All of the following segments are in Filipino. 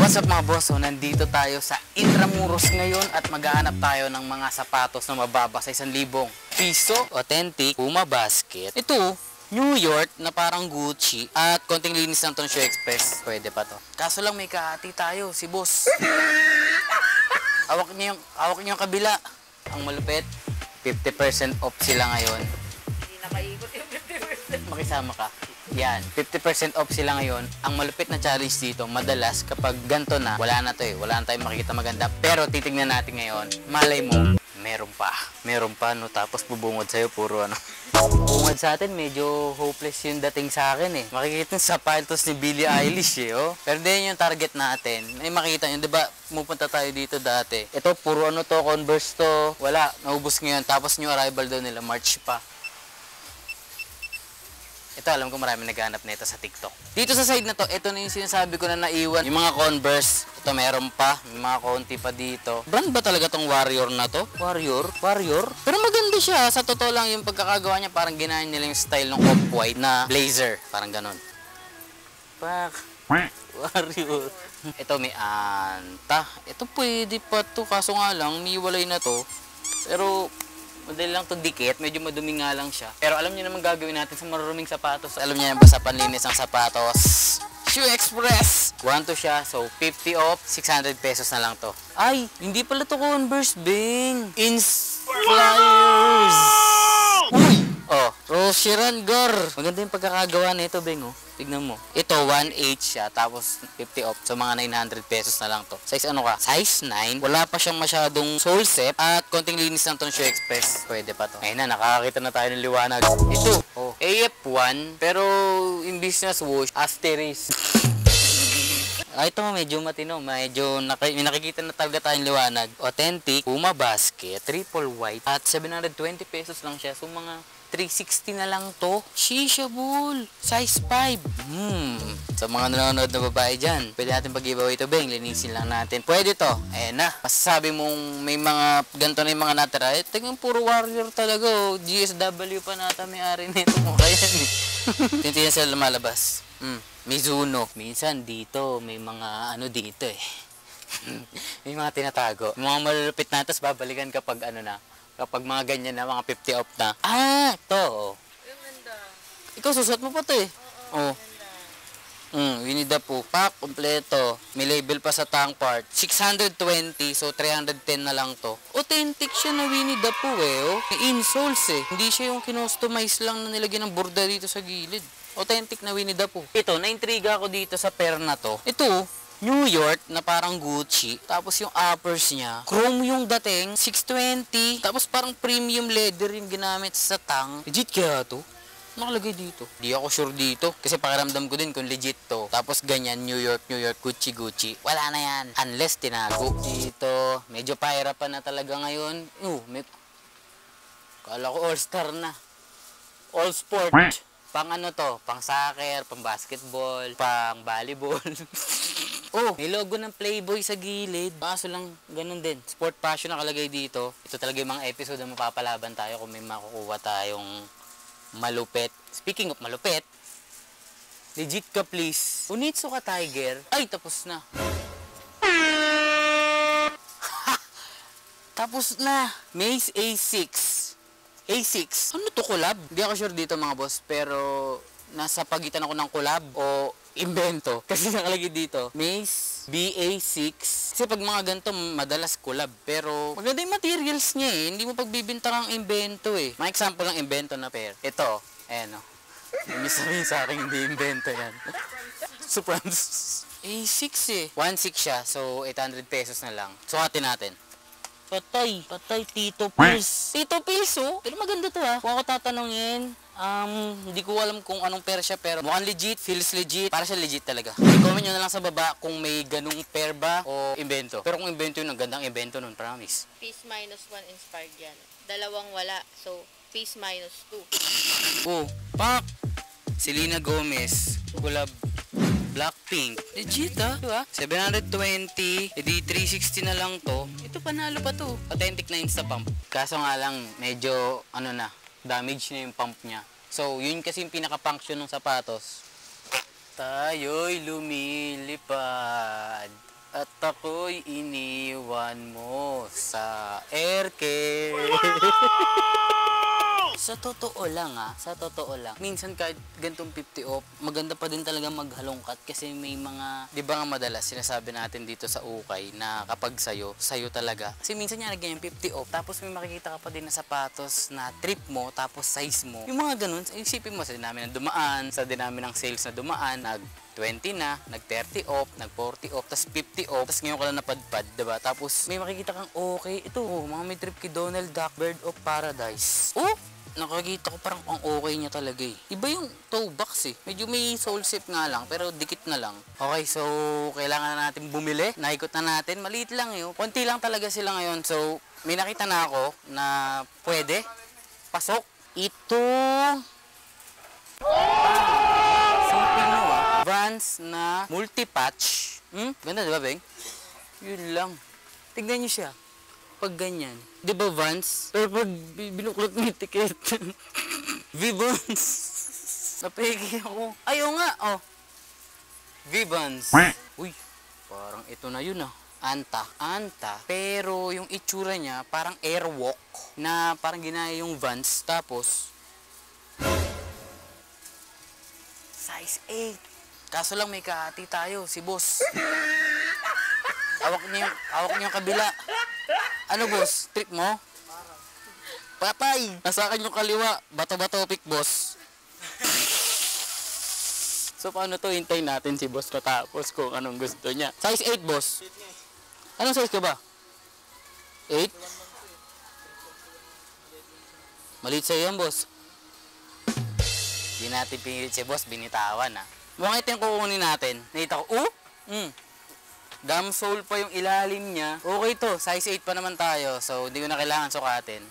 What's up mga boss? So nandito tayo sa Intramuros ngayon at maghahanap tayo ng mga sapatos na mababa sa 1,000 piso. Authentic Puma basket. Ito, New York na parang Gucci at konting linis lang itong Shoe Express. Pwede pa to. Kaso lang may kahati tayo, si boss. Hawak niyo yung kabila. Ang malupit, 50% off sila ngayon. Hindi nakaikot yung 50%. Makisama ka. Yan, 50% off sila ngayon. Ang malupit na challenge dito, madalas kapag ganto na, wala na to eh. Wala na tayong makikita maganda. Pero titignan natin ngayon, malay mo, meron pa. Meron pa, no? Tapos bubungod sa'yo, puro ano. Bungod sa atin, medyo hopeless yung dating sa akin eh. Makikita sa sapatos ni Billie Eilish eh, oh. Pero din yung target natin. May makikita nyo, diba, pupunta tayo dito dati. Ito, puro ano to, Converse to. Wala, naubos ngayon. Tapos new arrival daw nila, March pa. Ito, alam ko marami naghahanap nito sa TikTok. Dito sa side na to, ito na yung sinasabi ko na naiwan. Yung mga Converse, ito meron pa. May mga konti pa dito. Brand ba talaga tong Warrior na to? Warrior? Pero maganda siya. Sa totoo lang yung pagkakagawa niya, parang ginaya nila yung style ng off-white na blazer. Parang ganun. Pak. Warrior. Ito may anta. Ito pwede pa to. Kaso nga lang, niwalay na to. Pero madali lang to dikit, medyo madumi nga lang siya. Pero alam niyo naman gagawin natin sa maruruming sapatos. Alam niyo yan ba sa panlinis ng sapatos? Shoe Express! 1 to siya, so 50 off, 600 pesos na lang to. Ay, hindi pala to Converse, Bing! Inspires! Uy! Oh, Roshiran Gar! Maganda yung pagkakagawa nito, Bing, oh. Tignan mo. Ito, 1.8 siya, tapos 50 off. So, mga 900 pesos na lang to. Size ano ka? Size 9. Wala pa siyang masyadong sole set. At konting linis lang to ng Shoe Express. Pwede pa to. Ayun na, nakakakita na tayo ng liwanag. Ito, oh, AF1. Pero, imbis na swoosh, asterisk. Ito medyo matino. Medyo nakikita na talaga tayong liwanag. Authentic Puma basket. Triple white. At 720 pesos lang siya. So, mga 360 na lang to. Shisha bull. Size 5. Sa mga nanonood na babae dyan, pwede natin pag-giveaway ito, Beng. Linisin lang natin. Pwede to. Ayan na. Masasabi mong may mga ganito na yung mga natira. Eh, tingnan puro Warrior talaga. Oh. GSW pa nata may-ari nito. Kaya eh. Tintiyan sila lumalabas. Mizuno. Minsan dito, may mga ano dito eh. May mga tinatago. Mga malulupit na, tapos babalikan kapag ano na. Kapag mga ganyan na, mga 50 off na. Ah, ito. Yung ganda. Ikaw, susuot mo pa ito eh. Oo. Winnie the Pooh. Pack, kompleto. May label pa sa tongue part. 620, so 310 na lang to. Authentic siya na Winnie the Pooh eh. Oh. May insoles eh. Hindi siya yung kinustomize lang na nilagyan ng borda dito sa gilid. Authentic na Winnie the Pooh. Ito, naintriga ako dito sa pair na to. Ito, New York na parang Gucci. Tapos yung uppers niya, chrome yung dating, 620. Tapos parang premium leather yung ginamit sa tang. Legit kaya to? Nakalagay dito. Di ako sure dito. Kasi pakiramdam ko din kung legit to. Tapos ganyan, New York, Gucci. Wala na yan. Unless tinago. Dito, medyo pahirapan na talaga ngayon. Kala ko all-star na. All sport. Pang ano to? Pang soccer, pang basketball, pang volleyball. Oh, may logo ng Playboy sa gilid. Kaso lang, ganun din. Sport fashion nakalagay dito. Ito talaga yung mga episode na mapapalaban tayo kung may makukuha tayong malupit. Speaking of malupit, legit ka please. Unitsu ka Tiger. Ay, tapos na. Tapos na. Mace A6. A6. Ano to, collab? Hindi ako sure dito mga boss, pero nasa pagitan ako ng collab o invento. Kasi nakalagay dito, Mace BA6. Kasi pag mga ganito, madalas collab. Pero maganda yung materials niya eh. Hindi mo pagbibintang ang invento eh. Mga example ng invento na pair. Ito, ayan o. Hindi sabihin sa akin hindi invento yan. Sopranos. A6 eh. 1.6 siya, so 800 pesos na lang. Sukatin natin. Patay, Tito Pills. Tito Pills, oh. Pero maganda to ha. Kung ako tatanungin, hindi ko alam kung anong pair siya, pero mukhang legit, feels legit. Para siya legit talaga. I-comment nyo na lang sa baba kung may ganung pair ba o invento. Pero kung invento yun, ang gandang invento nun, promise. Piece minus 1 inspired yan. Dalawang wala. So, piece minus 2. Oh, pak! Selena Gomez. Collab. Blackpink. Legit ah. Diba? 720. Edi 360 na lang to. Ito panalo pa to. Authentic na insta pump. Kaso nga lang, medyo ano na, damage na yung pump niya. So, yun kasi yung pinaka-function ng sapatos. Tayo'y lumilipad. naman mo sa air care. Sa totoo lang sa totoo lang. Minsan kahit gantong 50 off, maganda pa din talaga maghalongkat kasi may mga, di ba nga madalas sinasabi natin dito sa ukay na kapag sayo talaga. Kasi minsan yan ganyan 50 off, tapos may makikita ka pa din na sapatos na trip mo, tapos size mo. Yung mga ganun, isipin mo sa dinami ng dumaan, sa dinami ng sales na dumaan, nag 20 na, nag 30 off, nag 40 off, tas 50 off, tas ngayon ka lang napadpad, diba? Tapos may makikita kang okay, ito mga may trip kay Donald Duck, Bird of Paradise. Oh! Nakakita ko parang ang okay niya talaga eh. Iba yung toe box eh. Medyo may sole shape nga lang, pero dikit na lang. Okay, so kailangan na natin bumili. Naikot na natin. Maliit lang yun. Konti lang talaga sila ngayon. So, may nakita na ako na pwede. Pasok. Ito. Sipin mo Vans na multi-patch. Ganda diba, Beng? Yun lang. Tignan niyo siya. Pag ganyan. Di ba Vans? Pero pag binuklot mo yung ticket. V-Vans. Napegi ako. Ayaw nga, oh. V-Vans. Uy, parang ito na yun Anta. Pero yung itsura niya, parang airwalk. Na parang ginaya yung Vans. Tapos, size 8. Kaso lang may kahati tayo, si boss. Hawak niya yung kabila. Ano boss? Trip mo? Patay! Nasa akin yung kaliwa. Bato-bato pick boss. So paano to? Hintayin natin si boss matapos kung anong gusto niya. Size 8 boss. Anong size ka ba? 8? Maliit sa'yo yan boss. Hindi natin pinilit si boss. Binitawan Mukhang ito yung kukunin natin. Nakita ko, Dam sole pa yung ilalim niya. Okay to, size 8 pa naman tayo. So, hindi ko na kailangan sukatin.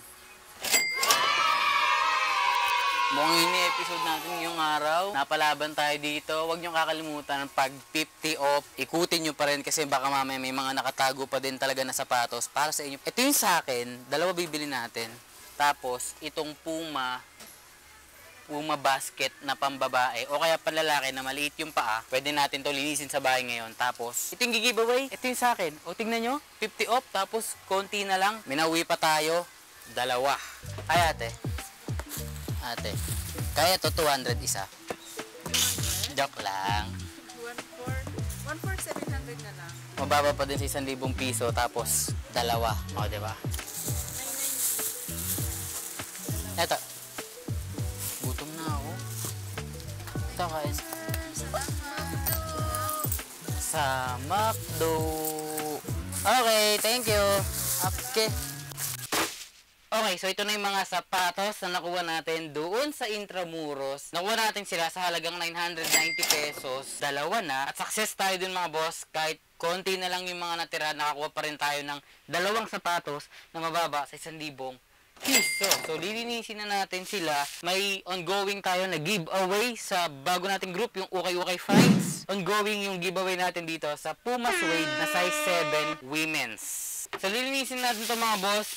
Mukhang ini-episode natin ngayong araw. Napalaban tayo dito. Huwag nyo kakalimutan, pag 50 off, ikutin nyo pa rin kasi baka mamaya may mga nakatago pa din talaga na sapatos para sa inyo. Ito yung sa akin, dalawa bibili natin. Tapos, itong Puma basket na pambabae o kaya panlalaki na maliit yung paa, pwede natin to linisin sa bahay ngayon. Tapos, ito yung giveaway. Ito yung sa akin. O, tingnan nyo. 50 off. Tapos, konti na lang. Minawi pa tayo. Dalawa. Ay, ate. Kaya to 200 isa. Joke lang. 1,400 na lang. Mababa pa din sa 1,000 piso. Tapos, dalawa. O, diba? Eto. Gutom na ako. Ito kain. Sa McDo. Okay, thank you. Okay, so ito na yung mga sapatos na nakuha natin doon sa Intramuros. Nakuha natin sila sa halagang 990 pesos. Dalawa na. At success tayo dun mga boss. Kahit konti na lang yung mga natira, nakakuha pa rin tayo ng dalawang sapatos na mababa sa 1,000 piso. So, lilinisin na natin sila. May ongoing tayo na giveaway sa bago nating group, yung Ukay Finds. Ongoing yung giveaway natin dito sa Puma Suede na size 7 women's. So, lilinisin natin ito mga boss.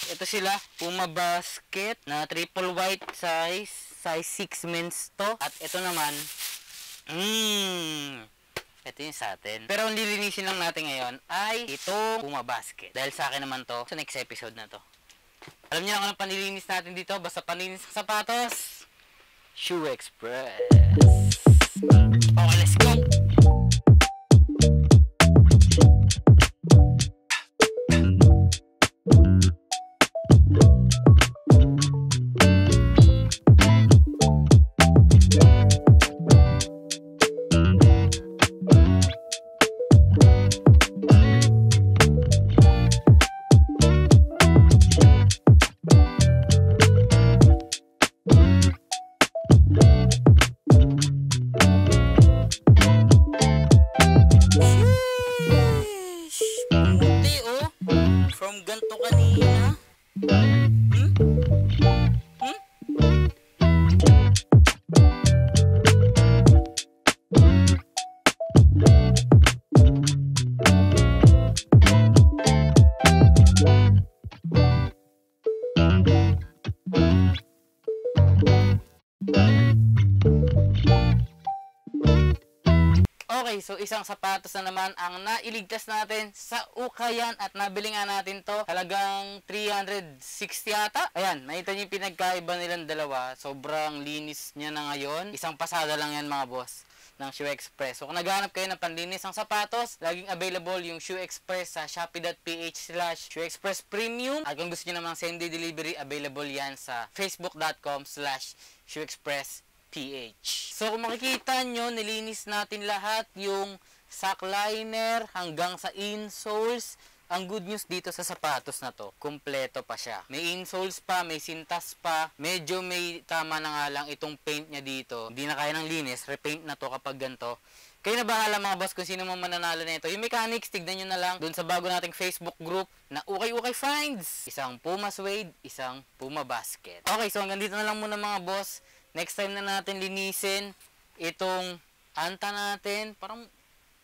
Ito sila, Puma basket na triple white size 6 men's to. At ito naman, ito yung sa atin. Pero ang lilinisin lang natin ngayon ay itong Puma basket. Dahil sa akin naman to, sa next episode na to. Alam niyo ang panlilinis natin dito, basta panlinis ng sapatos, Shoe Express. Okay, let's go! Okay, So isang sapatos na naman ang nailigtas natin sa ukayan at nabili nga natin to halagang 360 yata. Ayan, nakita niyo yung pinagkaiba nilang dalawa. Sobrang linis niya na ngayon. Isang pasada lang yan mga boss ng Shoe Express. So kung naghahanap kayo ng panlinis ng sapatos, laging available yung Shoe Express sa shopee.ph/Shoe Premium. At kung gusto niyo namang same day delivery, available yan sa facebook.com/shoeexpressph. So kung makikita nyo, nilinis natin lahat yung sock liner hanggang sa insoles. Ang good news dito sa sapatos na to, kumpleto pa siya. May insoles pa, may sintas pa. Medyo may tama na nga lang itong paint niya dito. Hindi na kaya ng linis, repaint na to kapag ganito. Kayo na bahala mga boss kung sino man mananalo na ito. Yung mechanics, tignan nyo na lang dun sa bago nating Facebook group na Ukay-Ukay Finds. Isang Puma Suede, isang Puma Basket. Okay, so hanggang dito na lang muna mga boss. Next time na natin linisin itong anta natin. Parang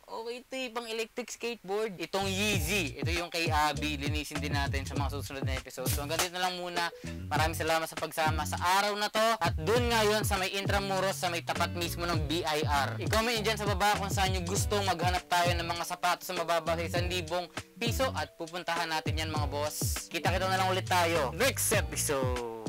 okay, ito yung pang electric skateboard. Itong Yeezy. Ito yung kay Abby. Linisin din natin sa mga susunod na episode. So hanggang dito na lang muna. Maraming salamat sa pagsama sa araw na to. At dun ngayon sa may Intramuros, sa may tapat mismo ng BIR. I-comment nyo dyan sa baba kung saan nyo gustong maghanap tayo ng mga sapatos sa mababa sa 1,000 piso. At pupuntahan natin yan mga boss. Kita-kita na lang ulit tayo next episode.